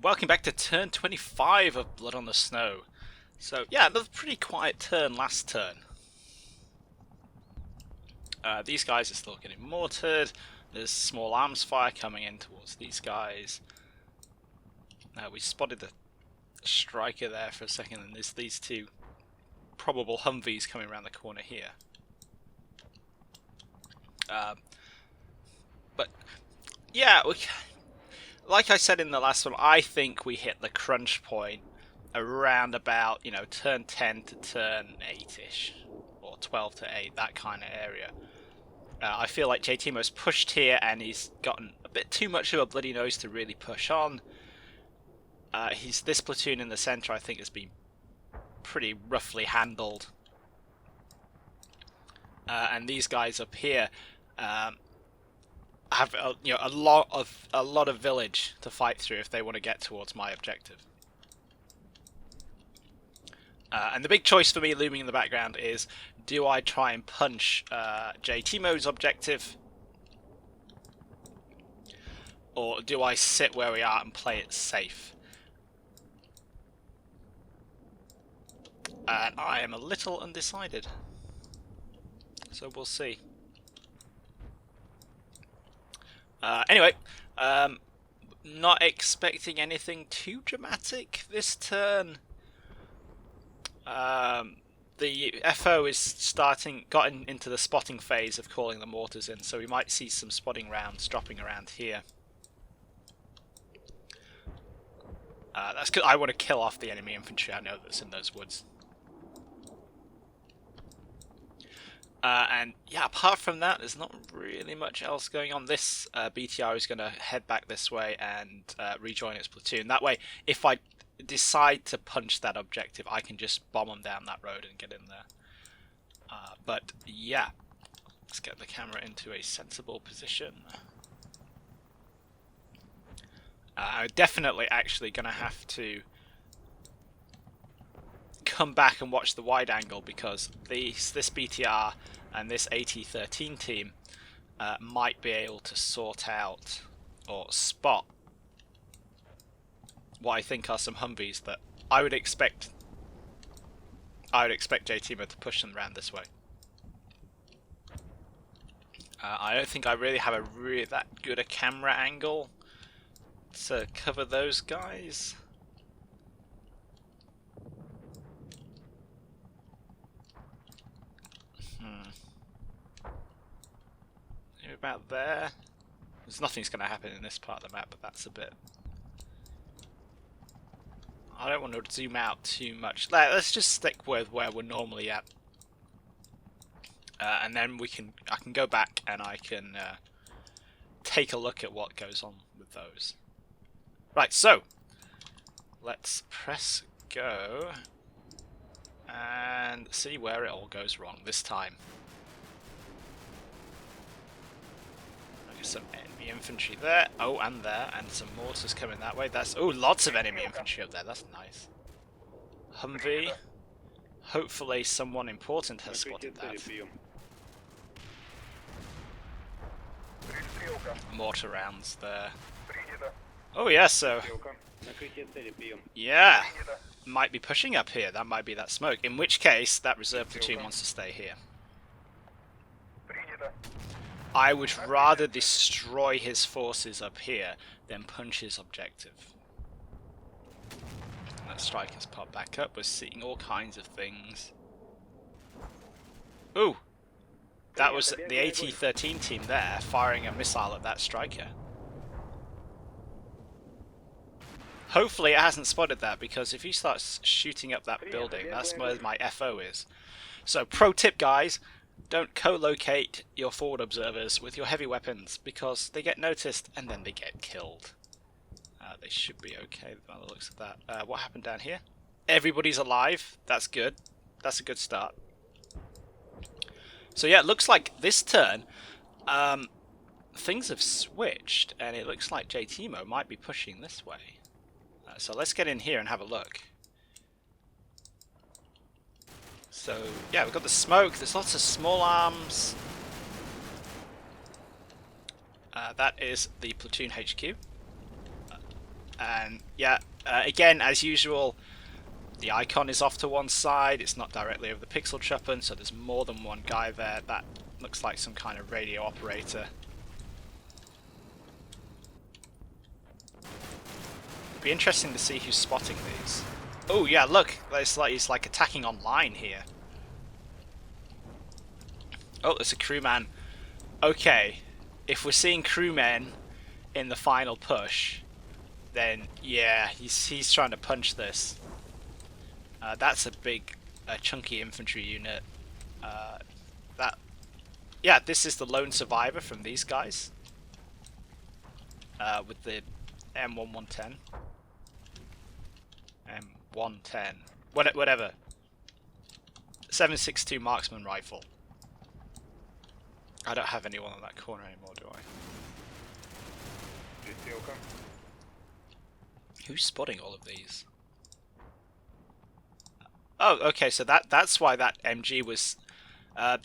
Welcome back to turn 25 of Blood on the Snow. So yeah, another pretty quiet turn last turn. These guys are still getting mortared. There's small arms fire coming in towards these guys. We spotted the striker there for a second, and there's these two probable Humvees coming around the corner here. But yeah, like I said in the last one, I think we hit the crunch point around about, turn 10 to turn 8-ish, or 12 to 8, that kind of area. I feel like JTMO's pushed here and he's gotten a bit too much of a bloody nose to really push on. This platoon in the centre, I think, has been pretty roughly handled. And these guys up here have a lot of village to fight through if they want to get towards my objective. And the big choice for me looming in the background is, do I try and punch JTMO's objective, or do I sit where we are and play it safe? And I am a little undecided, so we'll see. Anyway, not expecting anything too dramatic this turn. The FO is gotten into the spotting phase of calling the mortars in, so we might see some spotting rounds dropping around here. That's good. I want to kill off the enemy infantry I know that's in those woods. And yeah, apart from that, there's not really much else going on. This BTR is going to head back this way and rejoin its platoon. That way, if I decide to punch that objective, I can just bomb them down that road and get in there. But yeah, let's get the camera into a sensible position. I'm definitely actually going to have to come back and watch the wide angle, because this BTR and this AT-13 team might be able to sort out or spot what I think are some Humvees that I would expect JTMO to push them around this way. I don't think I really have that good a camera angle to cover those guys. Maybe about there. There's nothing's going to happen in this part of the map, but that's a bit... I don't want to zoom out too much. Let's just stick with where we're normally at, and then I can go back and I can take a look at what goes on with those. Right, so let's press go and see where it all goes wrong this time. Some enemy infantry there, and there, and some mortars coming that way. Lots of enemy infantry up there, that's nice. Humvee, hopefully someone important has spotted that. Mortar rounds there. Oh yeah, so yeah, might be pushing up here, that might be that smoke, in which case that reserve platoon wants to stay here. I would rather destroy his forces up here than punch his objective. Let's strikers pop back up. We're seeing all kinds of things. Ooh! That was the AT-13 team there, firing a missile at that striker. Hopefully it hasn't spotted that, because if he starts shooting up that building, that's where my FO is. So, pro tip guys, don't co-locate your forward observers with your heavy weapons, because they get noticed and then they get killed. They should be okay by the looks of that. What happened down here? Everybody's alive. That's good. That's a good start. So yeah, it looks like this turn things have switched, and it looks like JTMO might be pushing this way. So let's get in here and have a look. So yeah, we've got the smoke, there's lots of small arms. That is the platoon HQ. And yeah, again, as usual, the icon is off to one side. It's not directly over the pixel truppen, so there's more than one guy there. That looks like some kind of radio operator. It'd be interesting to see who's spotting these. Oh yeah, look, he's like attacking online here. Oh, there's a crewman. Okay, if we're seeing crewmen in the final push, then yeah, he's trying to punch this. That's a big, chunky infantry unit. Yeah, this is the lone survivor from these guys. With the M1110. M110. Whatever. 7.62 marksman rifle. I don't have anyone on that corner anymore, do I? Who's spotting all of these? Oh, okay, so that's why that MG was...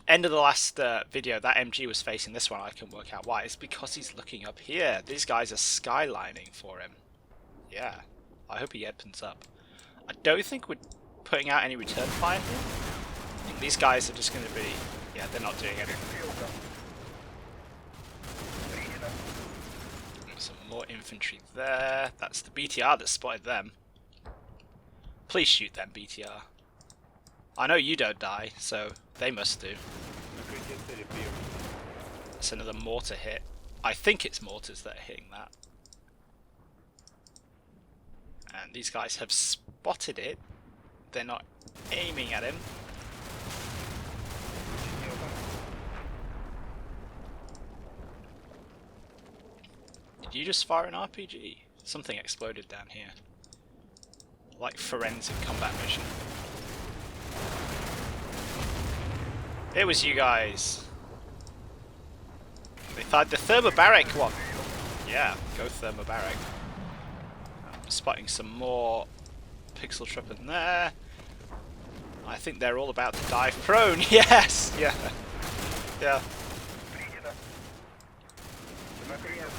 end of the last video, that MG was facing this one. I can work out why. It's because he's looking up here. These guys are skylining for him. Yeah, I hope he opens up. I don't think we're putting out any return fire here. I think these guys are just going to be... Yeah, they're not doing anything. Some more infantry there. That's the BTR that spotted them. Please shoot them, BTR. I know you don't die, so they must do. It's another mortar hit. I think it's mortars that are hitting that. And these guys have spotted it. They're not aiming at him. Did you just fire an RPG? Something exploded down here. Like forensic combat mission. It was you guys. They thought the thermobaric one. Yeah, go thermobaric. I'm spotting some more pixel truppen there. I think they're all about to dive prone. Yes! Yeah. Yeah.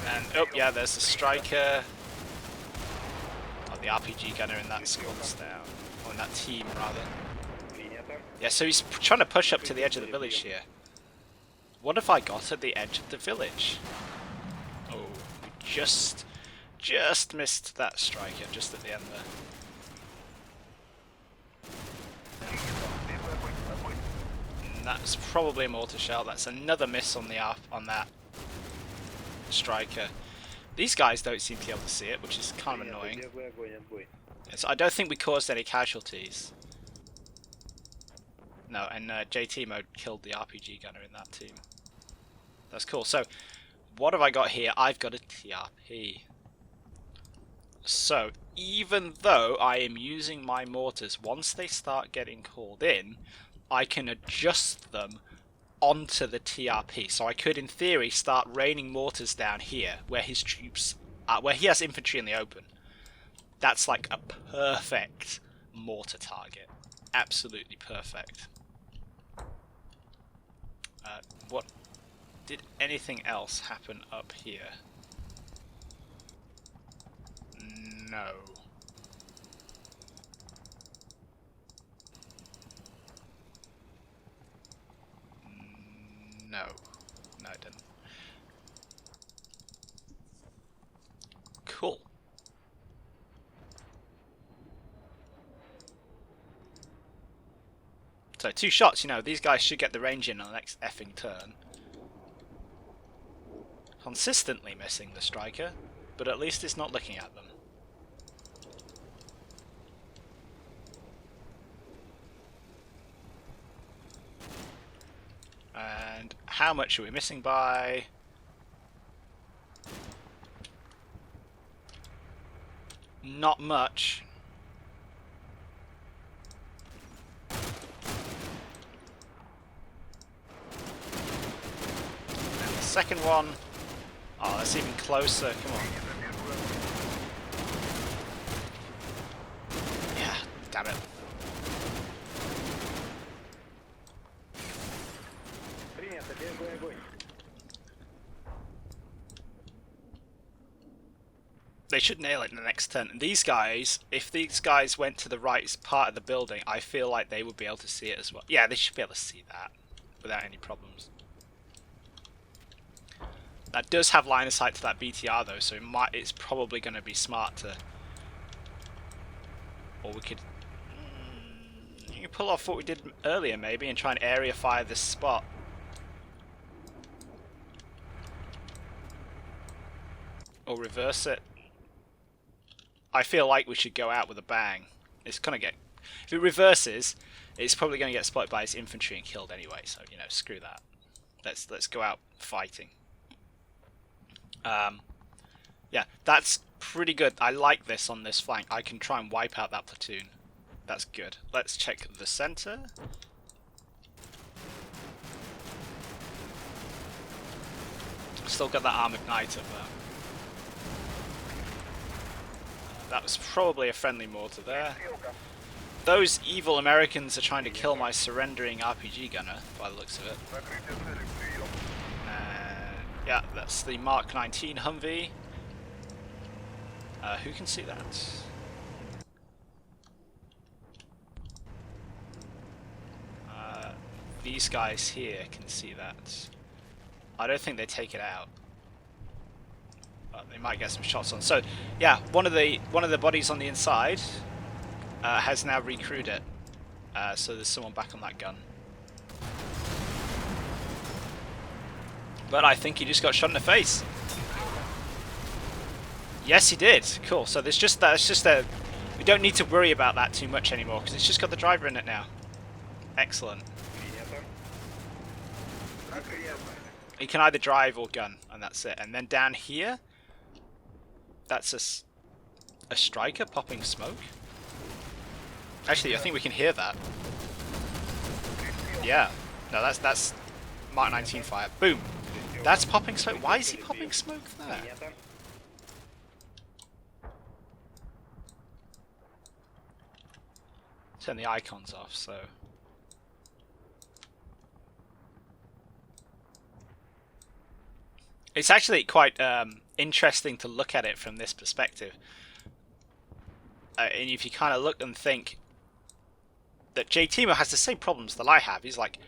And, oh yeah, there's a striker. Oh, the RPG gunner in that squad's down. Or in that team, rather. Yeah, so he's trying to push up to the edge of the village here. What if I got at the edge of the village? Oh, we just missed that striker just at the end there. And that's probably a mortar shell. That's another miss on the on that striker. These guys don't seem to be able to see it, which is kind of annoying. So I don't think we caused any casualties. No, and JT mode killed the RPG gunner in that team. That's cool. So, what have I got here? I've got a TRP. So, even though I am using my mortars, once they start getting called in, I can adjust them onto the TRP. So I could, in theory, start raining mortars down here, where his troops, where he has infantry in the open. That's like a perfect mortar target. Absolutely perfect. What did anything else happen up here? No. No. No, it didn't. Cool. So 2 shots, you know, these guys should get the range in on the next effing turn. Consistently missing the striker, but at least it's not looking at them. And how much are we missing by? Not much. Second one. Oh, that's even closer. Come on. Yeah, damn it. They should nail it in the next turn. And these guys, if these guys went to the right part of the building, I feel like they would be able to see it as well. Yeah, they should be able to see that without any problems. That does have line of sight to that BTR though, so it's probably going to be smart to... Or we could... You can pull off what we did earlier maybe and try and area fire this spot. Or reverse it. I feel like we should go out with a bang. It's gonna get... If it reverses, it's probably going to get spotted by his infantry and killed anyway, so, you know, screw that. Let's go out fighting. Yeah, that's pretty good. I like this on this flank. I can try and wipe out that platoon. That's good. Let's check the center. Still got that armored knight up there. That was probably a friendly mortar there. Those evil Americans are trying to kill my surrendering RPG gunner, by the looks of it. Yeah, that's the Mark 19 Humvee. Who can see that? These guys here can see that. I don't think they take it out. But they might get some shots on. So, yeah, one of the bodies on the inside has now recrewed it. So there's someone back on that gun. But I think he just got shot in the face. Yes, he did. Cool. So there's just that. It's just a. We don't need to worry about that too much anymore because it's just got the driver in it now. Excellent. He can either drive or gun, and that's it. And then down here, that's a striker popping smoke. Actually, I think we can hear that. Yeah. No, that's Mark 19 fire. Boom. That's popping smoke. Why is he popping smoke there? Turn the icons off, so... It's actually quite interesting to look at it from this perspective. And if you kind of look and think that Kieme has the same problems that I have. He's like,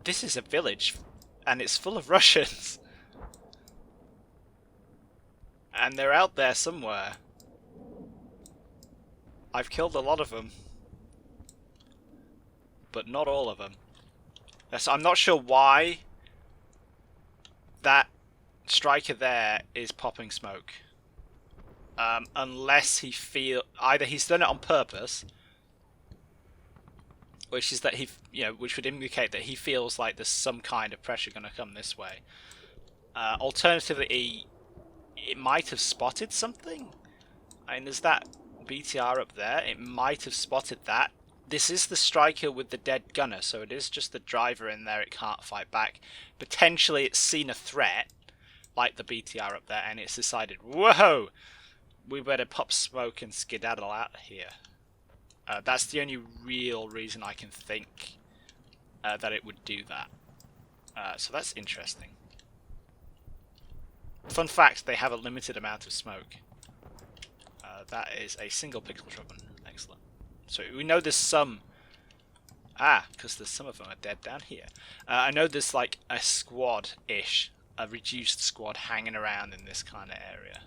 this is a village and it's full of Russians. And they're out there somewhere. I've killed a lot of them. But not all of them. So I'm not sure why that striker there is popping smoke. Unless he either he's done it on purpose, which is that which would indicate that he feels like there's some kind of pressure going to come this way. Alternatively, it might have spotted something. I mean, there's that BTR up there. It might have spotted that. This is the striker with the dead gunner, so it is just the driver in there. It can't fight back. Potentially, it's seen a threat, like the BTR up there, and it's decided, whoa, we better pop smoke and skedaddle out of here. That's the only real reason I can think that it would do that. So that's interesting. Fun fact, they have a limited amount of smoke. That is a single pixel trouble. Excellent. So we know there's some... because there's some of them are dead down here. I know there's like a squad-ish, a reduced squad hanging around in this kind of area.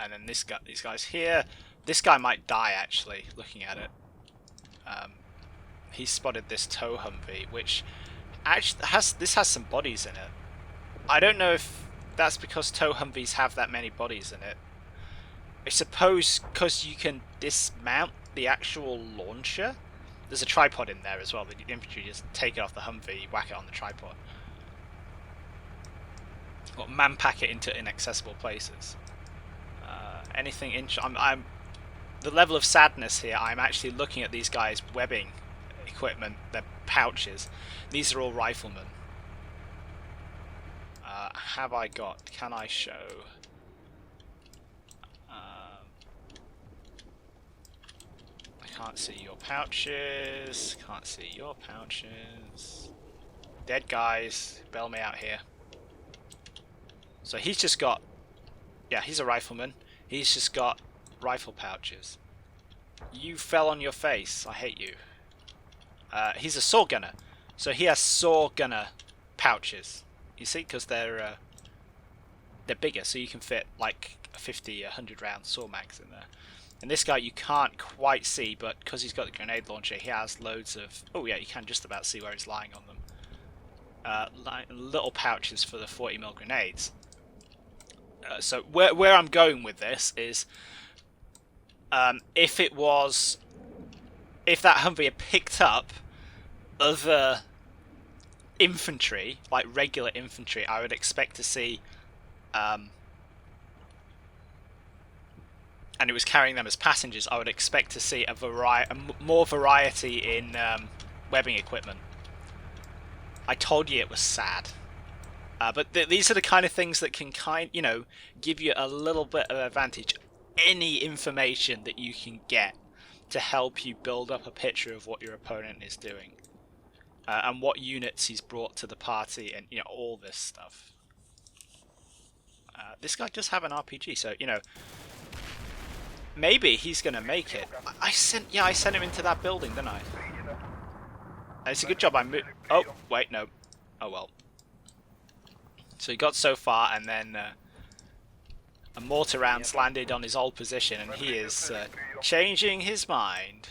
And then these guys here. This guy might die actually, looking at it. He spotted this tow Humvee, which actually has some bodies in it. I don't know if that's because tow Humvees have that many bodies in it. I suppose because you can dismount the actual launcher. There's a tripod in there as well. The infantry just take it off the Humvee, whack it on the tripod. Or man-pack it into inaccessible places. Anything I'm the level of sadness here. I'm actually looking at these guys' webbing equipment, their pouches. These are all riflemen. Have I got? Can I show? I can't see your pouches. Can't see your pouches. Dead guys, bail me out here. So he's just got... Yeah, he's a rifleman. He's just got rifle pouches. You fell on your face. I hate you. He's a saw gunner. So he has saw gunner pouches. You see, because they're bigger, so you can fit like 50, 100 round saw mags in there. And this guy you can't quite see, but because he's got the grenade launcher, he has loads of... Oh yeah, you can just about see where he's lying on them. Little pouches for the 40mm grenades. So where I'm going with this is, if that Humvee had picked up other infantry, like regular infantry, I would expect to see, and it was carrying them as passengers, I would expect to see more variety in webbing equipment. I told you it was sad. But these are the kind of things that can give you a little bit of advantage. Any information that you can get to help you build up a picture of what your opponent is doing, and what units he's brought to the party, and all this stuff. This guy does have an RPG, so maybe he's gonna make it. I sent him into that building, didn't I? It's a good job I moved. Oh wait, no. Oh well. So he got so far, and then a mortar round's landed on his old position, and he is changing his mind.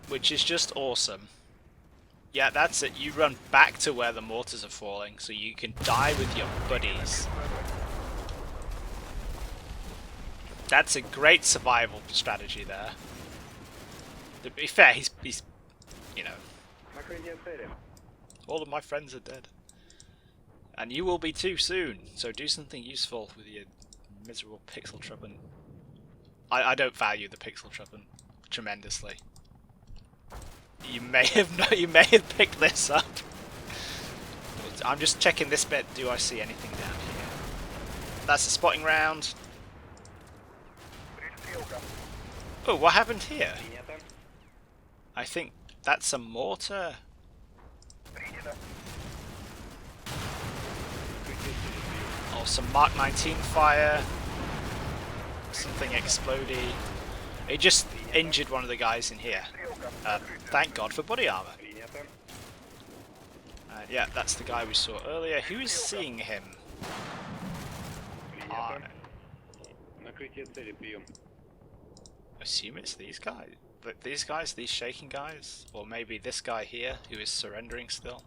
Which is just awesome. Yeah, that's it. You run back to where the mortars are falling, so you can die with your buddies. That's a great survival strategy there. To be fair, he's all of my friends are dead. And you will be too soon, so do something useful with your miserable pixel truppin'. I don't value the pixel truppin' tremendously. You may have picked this up. I'm just checking this bit. Do I see anything down here? That's a spotting round. Oh, what happened here? I think that's a mortar. Oh, some Mark 19 fire. Something exploded. It just injured one of the guys in here. Thank God for body armor. Yeah, that's the guy we saw earlier. Who is seeing him? I assume it's these guys. But these shaking guys? Or maybe this guy here who is surrendering still?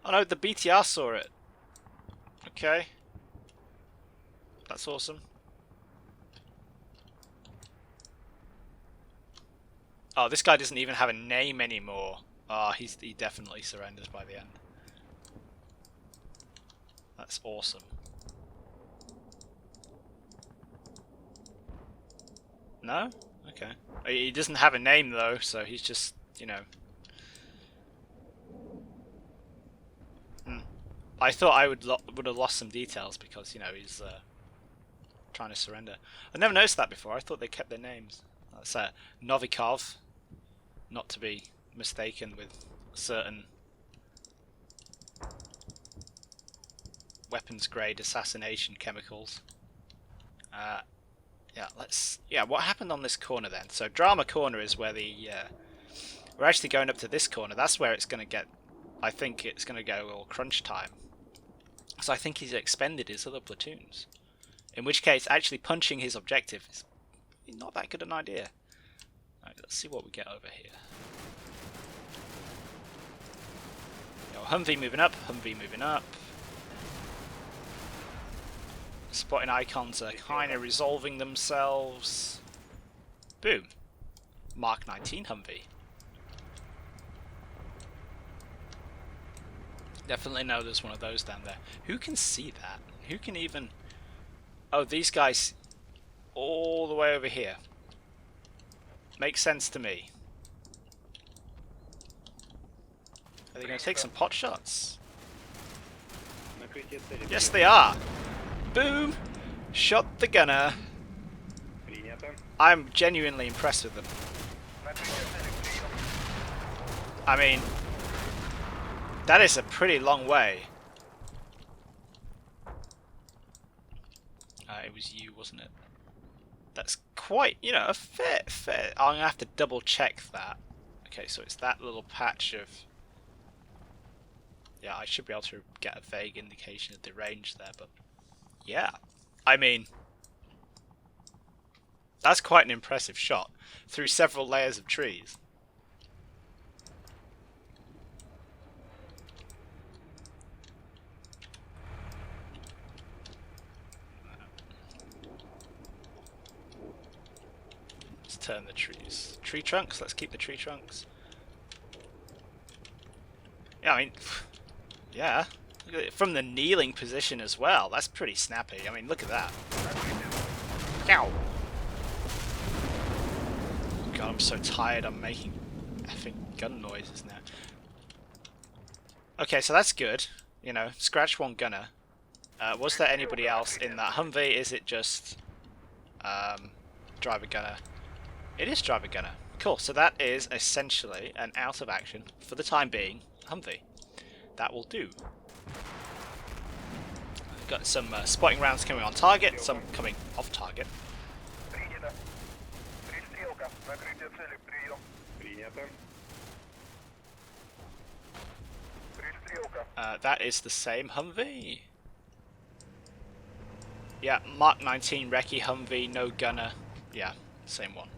Oh no, the BTR saw it. Okay. That's awesome. Oh, this guy doesn't even have a name anymore. Oh, he definitely surrenders by the end. That's awesome. No? Okay. He doesn't have a name though, so he's just, I thought I would have lost some details because, he's trying to surrender. I never noticed that before. I thought they kept their names. That's Novikov, not to be mistaken with certain weapons grade assassination chemicals. Yeah, what happened on this corner then? So Drama Corner is where we're actually going up to this corner. That's where it's going to get, I think it's going to go all crunch time. So I think he's expended his other platoons. In which case, actually punching his objective is not that good an idea. Right, let's see what we get over here. Humvee moving up, Humvee moving up. Spotting icons are kind of resolving themselves. Boom. Mark 19 Humvee. Definitely know there's one of those down there. Who can see that? Who can even... Oh, these guys all the way over here. Makes sense to me. Are they going to take some pot shots? Yes, they are. Boom! Shot the gunner. I'm genuinely impressed with them. I mean, that is a pretty long way. It was you, wasn't it? That's quite, you know, a fair. I'm gonna have to double check that. Okay, so it's that little patch of. Yeah, I should be able to get a vague indication of the range there, but yeah, I mean, that's quite an impressive shot through several layers of trees. Let's turn the trees. Tree trunks, let's keep the tree trunks. Yeah, I mean, yeah. Look at it from the kneeling position as well. That's pretty snappy. I mean, look at that. Ow! God, I'm so tired. I'm making effing gun noises now. Okay, so that's good. You know, scratch one gunner. Was there anybody else in that Humvee? Is it just driver gunner? It is driver gunner. Cool. So that is essentially an out of action for the time being Humvee. That will do. Got some spotting rounds coming on target, some coming off target. That is the same Humvee. Yeah, Mark 19 Recce Humvee, no gunner. Yeah, same one.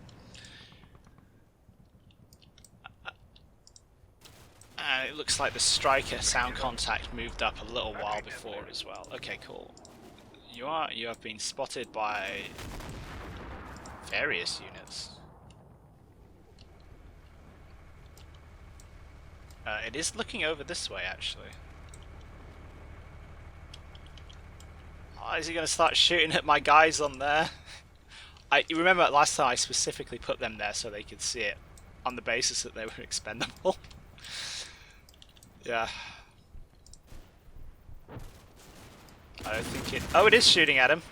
And it looks like the striker sound contact moved up a little while before as well. Okay, cool. You have been spotted by various units. It is looking over this way, actually. Oh, is he going to start shooting at my guys on there? You remember last time I specifically put them there so they could see it on the basis that they were expendable. Yeah. I don't think it... Oh, it is shooting at him.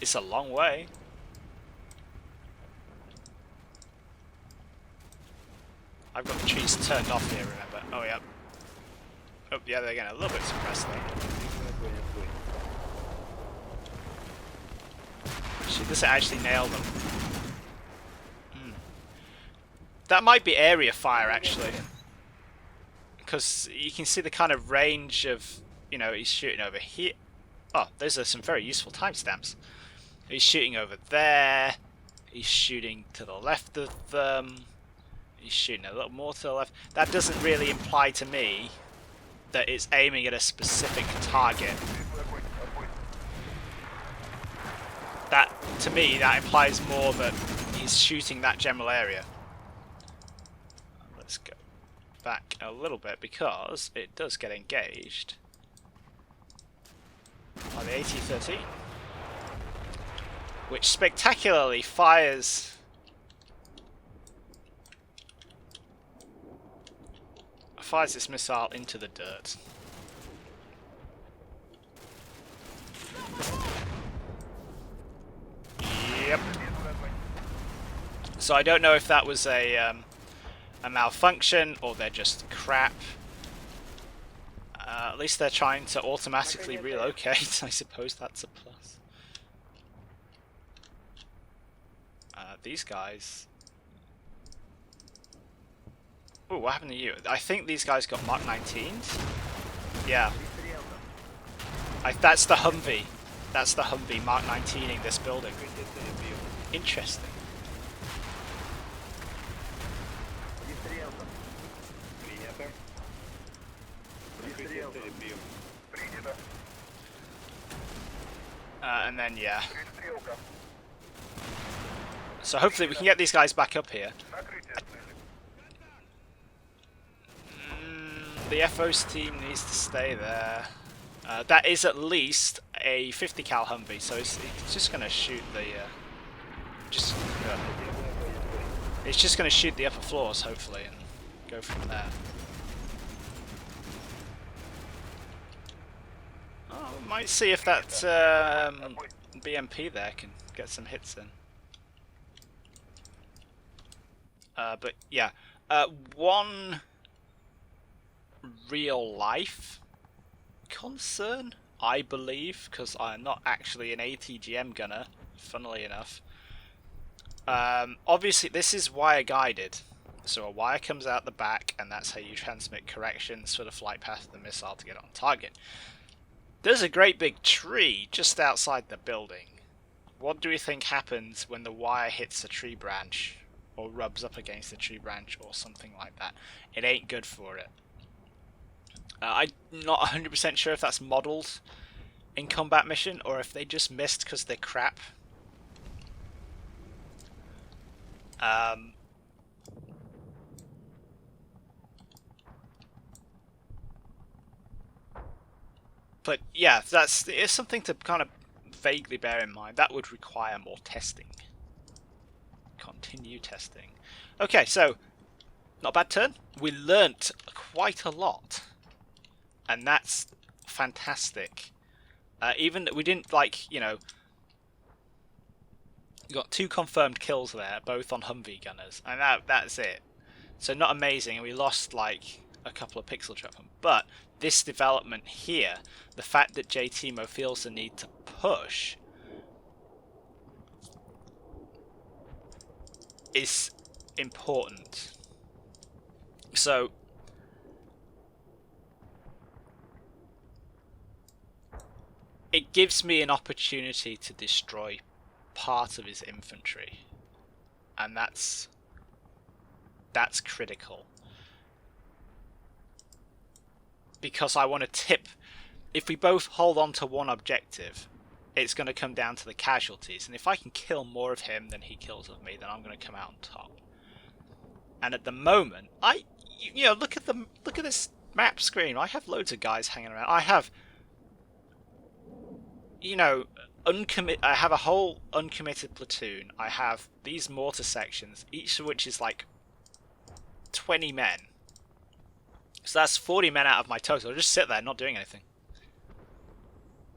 It's a long way. I've got the trees turned off here, remember? Oh, yeah. Oh, yeah, they're getting a little bit suppressed there. Actually, this actually nailed them. That might be area fire, actually. Because you can see the kind of range of, you know, he's shooting over here. Oh, those are some very useful timestamps. He's shooting over there. He's shooting to the left of them. He's shooting a little more to the left. That doesn't really imply to me that it's aiming at a specific target. That, to me, that implies more that he's shooting that general area. Let's go back a little bit because it does get engaged by the AT-13, which spectacularly fires this missile into the dirt. Yep. So I don't know if that was a malfunction or they're just crap. At least they're trying to automatically relocate. I suppose that's a plus. These guys... Ooh, what happened to you? I think these guys got Mark 19s. Yeah. That's the Humvee. That's the Humvee Mark 19ing this building. Interesting. And then, yeah. So hopefully we can get these guys back up here. The FO's team needs to stay there. That is at least a 50 cal Humvee, so it's just going to shoot the... it's just going to shoot the upper floors, hopefully, and go from there. Oh, we might see if that BMP there can get some hits in. But yeah, one real life concern I believe, because I'm not actually an ATGM gunner, funnily enough. Obviously, this is wire guided, so a wire comes out the back, and that's how you transmit corrections for the flight path of the missile to get on target. There's a great big tree just outside the building. What do we think happens when the wire hits a tree branch, or rubs up against a tree branch, or something like that? It ain't good for it. I'm not 100% sure if that's modelled in combat mission, or if they just missed because they're crap. But yeah, it's something to kind of vaguely bear in mind. That would require more testing. Continue testing. Okay, so not a bad turn. We learnt quite a lot, and that's fantastic. Even we didn't we got 2 confirmed kills there, both on Humvee gunners, and that's it. So not amazing, and we lost like a couple of pixel dropping. But this development here, the fact that JTMO feels the need to push, is important. So it gives me an opportunity to destroy part of his infantry, and that's critical, because I want to tip. If we both hold on to one objective, it's going to come down to the casualties, and if I can kill more of him than he kills of me, then I'm going to come out on top. And at the moment, look at this map screen. I have loads of guys hanging around. I have, I have a whole uncommitted platoon. I have these mortar sections, each of which is like 20 men. So that's 40 men out of my total. They'll just sit there not doing anything.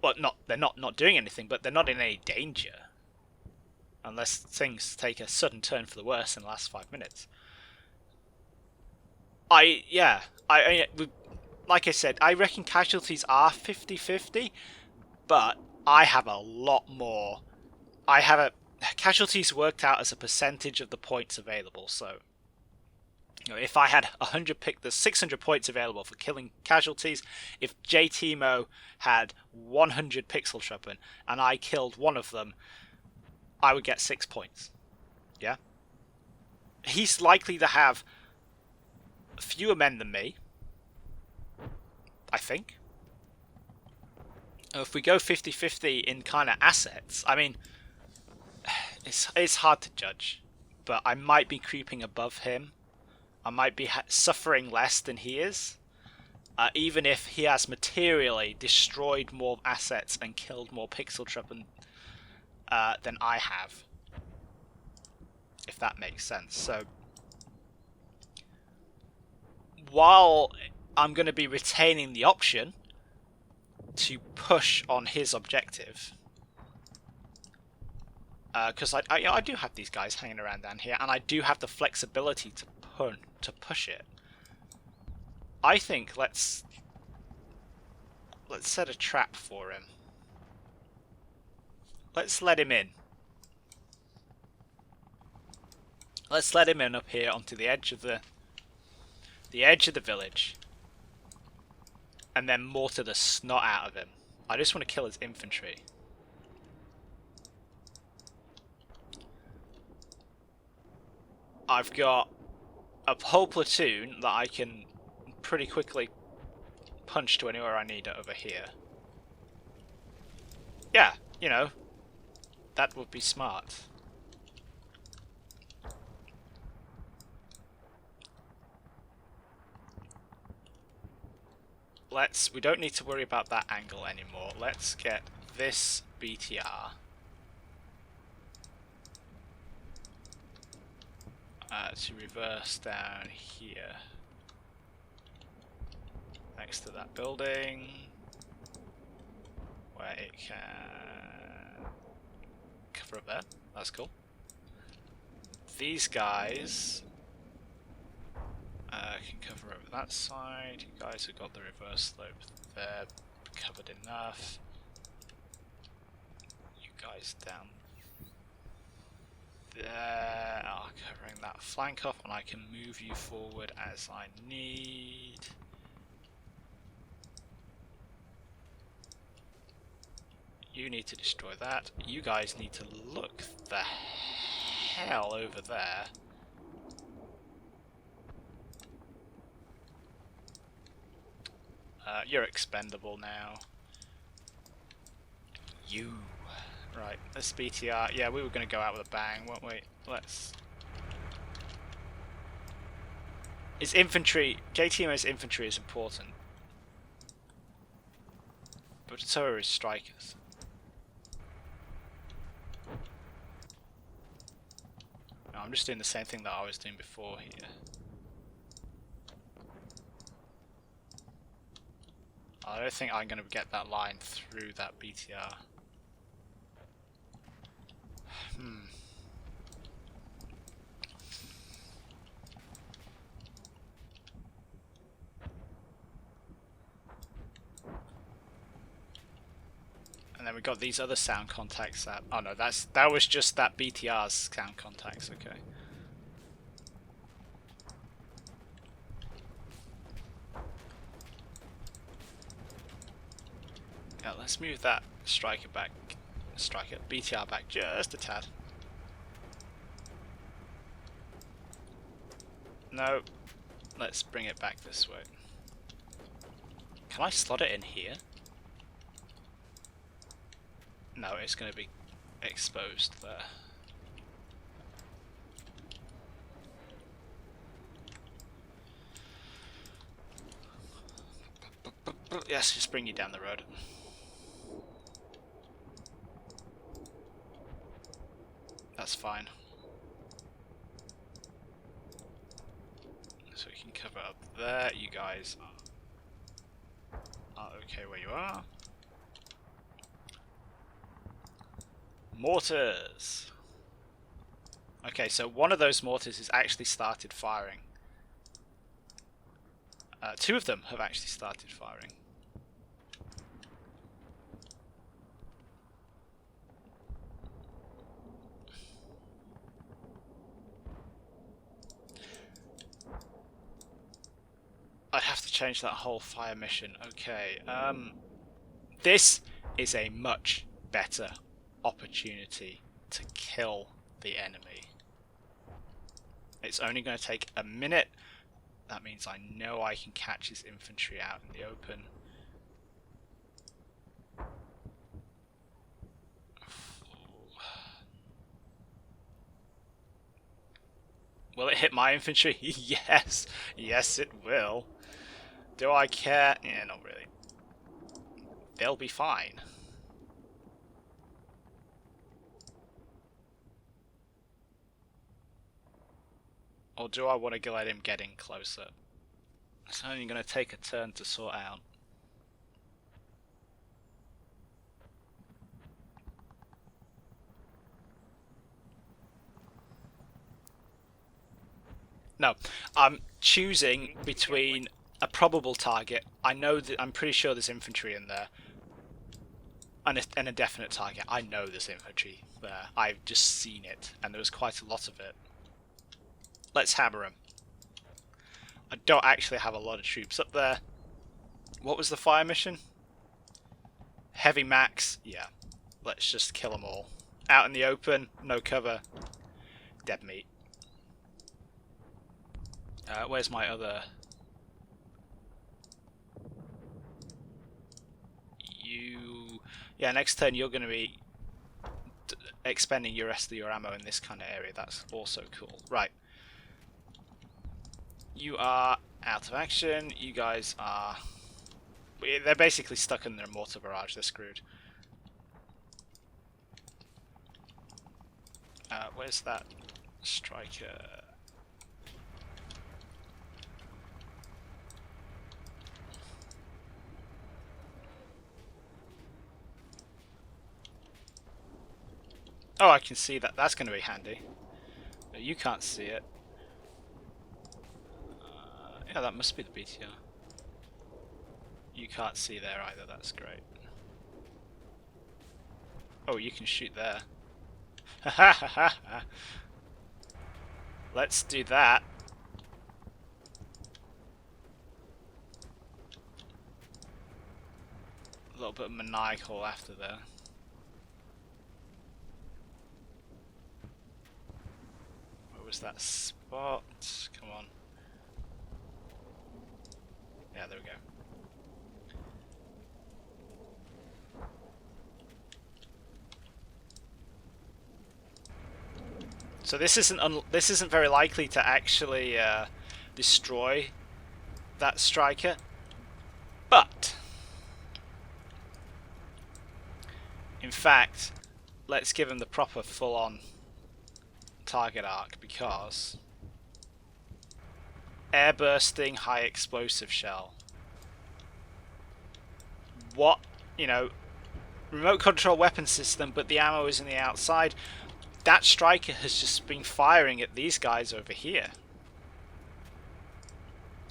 Well, they're not doing anything, but they're not in any danger. Unless things take a sudden turn for the worse in the last 5 minutes. Like I said, I reckon casualties are 50-50, but I have a lot more. Casualties worked out as a percentage of the points available, so if I had 100 there's 600 points available for killing casualties. If JTMO had 100 pixel shrubben and I killed one of them, I would get 6 points. Yeah? He's likely to have fewer men than me, I think. If we go 50-50 in kind of assets, I mean, it's hard to judge, but I might be creeping above him. I might be suffering less than he is, even if he has materially destroyed more assets and killed more pixel shrubben than I have, if that makes sense. So while I'm going to be retaining the option to push on his objective, because I do have these guys hanging around down here, and I do have the flexibility to push it. I think let's set a trap for him. Let's let him in. Let's let him in up here onto the edge of the village, and then mortar the snot out of him. I just want to kill his infantry. I've got a whole platoon that I can pretty quickly punch to anywhere I need over here. Yeah, that would be smart. We don't need to worry about that angle anymore. Let's get this BTR. To reverse down here. Next to that building. Where it can cover up there. That's cool. These guys can cover over that side. You guys have got the reverse slope there covered enough. You guys down there are covering that flank off, and I can move you forward as I need. You need to destroy that. You guys need to look the hell over there. You're expendable now. You. Right, this BTR. Yeah, we were going to go out with a bang, weren't we? Let's... It's infantry. KTM's infantry is important. But so are his strikers. No, I'm just doing the same thing that I was doing before here. I don't think I'm going to get that line through that BTR. And then we got these other sound contacts that... Oh no, that was just that BTR's sound contacts, okay. Yeah, let's move that BTR back just a tad. No, let's bring it back this way. Can I slot it in here? No, it's going to be exposed there. Yes, just bring you down the road. That's fine. So we can cover up there. You guys are okay where you are. Mortars. Okay, so one of those mortars has actually started firing. Two of them have actually started firing. I'd have to change that whole fire mission. Okay, this is a much better opportunity to kill the enemy. It's only going to take a minute. That means I know I can catch his infantry out in the open. Will it hit my infantry? Yes! Yes, it will. Do I care? Yeah, not really. They'll be fine. Or do I want to let him get in closer? It's only going to take a turn to sort out. No, I'm choosing between a probable target. I know that I'm pretty sure there's infantry in there, and a definite target. I know there's infantry there. I've just seen it, and there was quite a lot of it. Let's hammer him. I don't actually have a lot of troops up there. What was the fire mission? Heavy max. Yeah. Let's just kill them all. Out in the open, no cover. Dead meat. Where's my other... You... Yeah, next turn you're going to be expending your rest of your ammo in this kind of area. That's also cool. Right. You are out of action. You guys are... They're basically stuck in their mortar barrage. They're screwed. Where's that striker? Oh, I can see that. That's going to be handy. No, you can't see it. Yeah, that must be the BTR. You can't see there either, that's great. Oh, you can shoot there. Let's do that. A little bit of maniacal after there. Where was that spot? Come on. Yeah, there we go. So this isn't very likely to actually destroy that striker, but in fact, let's give him the proper full-on target arc, because air bursting high explosive shell. What, you know, remote control weapon system, but the ammo is in the outside. That striker has just been firing at these guys over here.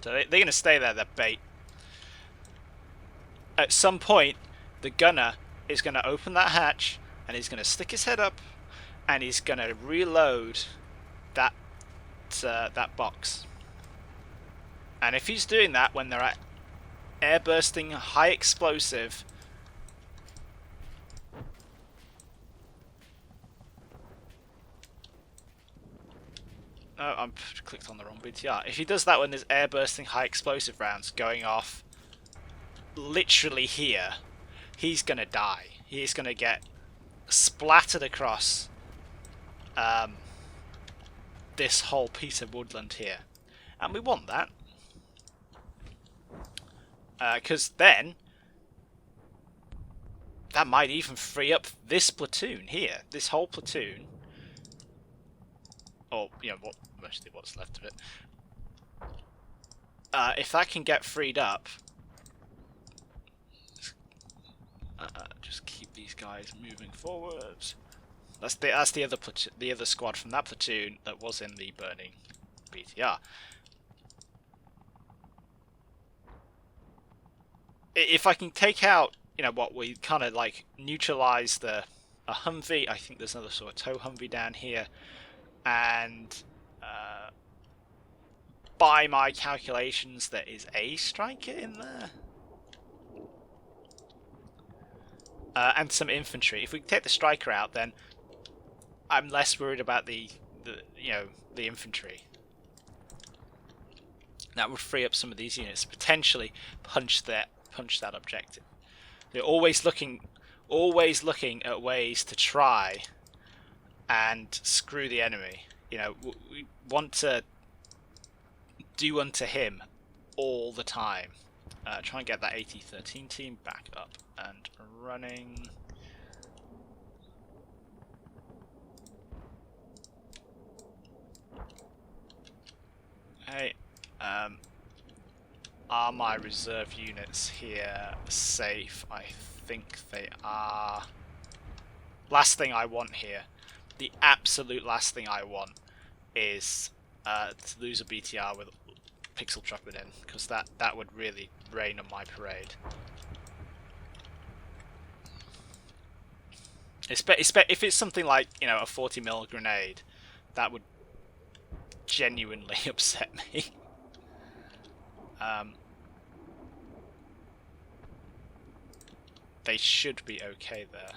So they're going to stay there, they're bait. At some point, the gunner is going to open that hatch, and he's going to stick his head up, and he's going to reload that box. And if he's doing that when they're at air bursting high explosive, oh, I'm clicked on the wrong BTR. If he does that when there's air bursting high explosive rounds going off literally here, he's gonna die. He's gonna get splattered across this whole piece of woodland here. And we want that. Because then that might even free up this platoon here. This whole platoon. Or, you know, mostly what's left of it. If that can get freed up, just keep these guys moving forward. That's the other squad from that platoon that was in the burning BTR. If I can take out, you know, what we kind of like neutralize a Humvee. I think there's another sort of tow Humvee down here. And by my calculations, there is a striker in there, and some infantry. If we take the striker out, then I'm less worried about the infantry. That would free up some of these units, potentially punch that objective. They're always looking at ways to try and screw the enemy. You know, we want to do unto him all the time. Try and get that AT-13 team back up and running. Hey, are my reserve units here safe? I think they are. Last thing I want here, the absolute last thing I want, is to lose a BTR with pixel chopping in, because that would really rain on my parade. If it's something like, you know, a 40mm grenade, that would genuinely upset me. They should be okay there.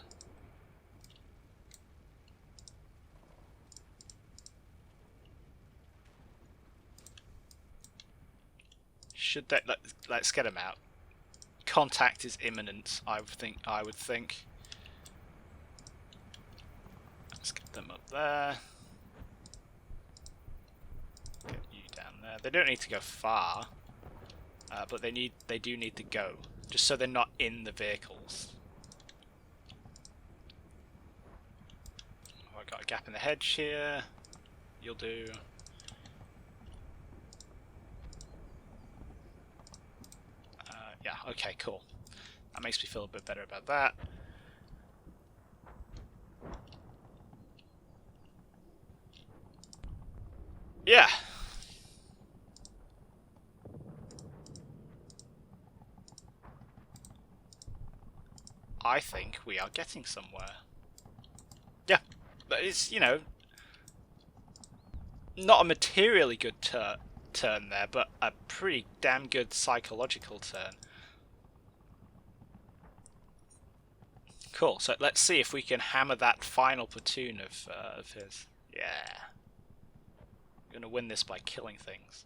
Should that let's get them out. Contact is imminent. I would think. Let's get them up there. Get you down there. They don't need to go far, but they do need to go, just so they're not in the vehicles. Oh, I got a gap in the hedge here. You'll do. Yeah, okay, cool. That makes me feel a bit better about that. Yeah. I think we are getting somewhere. Yeah, but it's, you know, not a materially good turn there, but a pretty damn good psychological turn. Cool, so let's see if we can hammer that final platoon of his. Yeah. I'm gonna win this by killing things.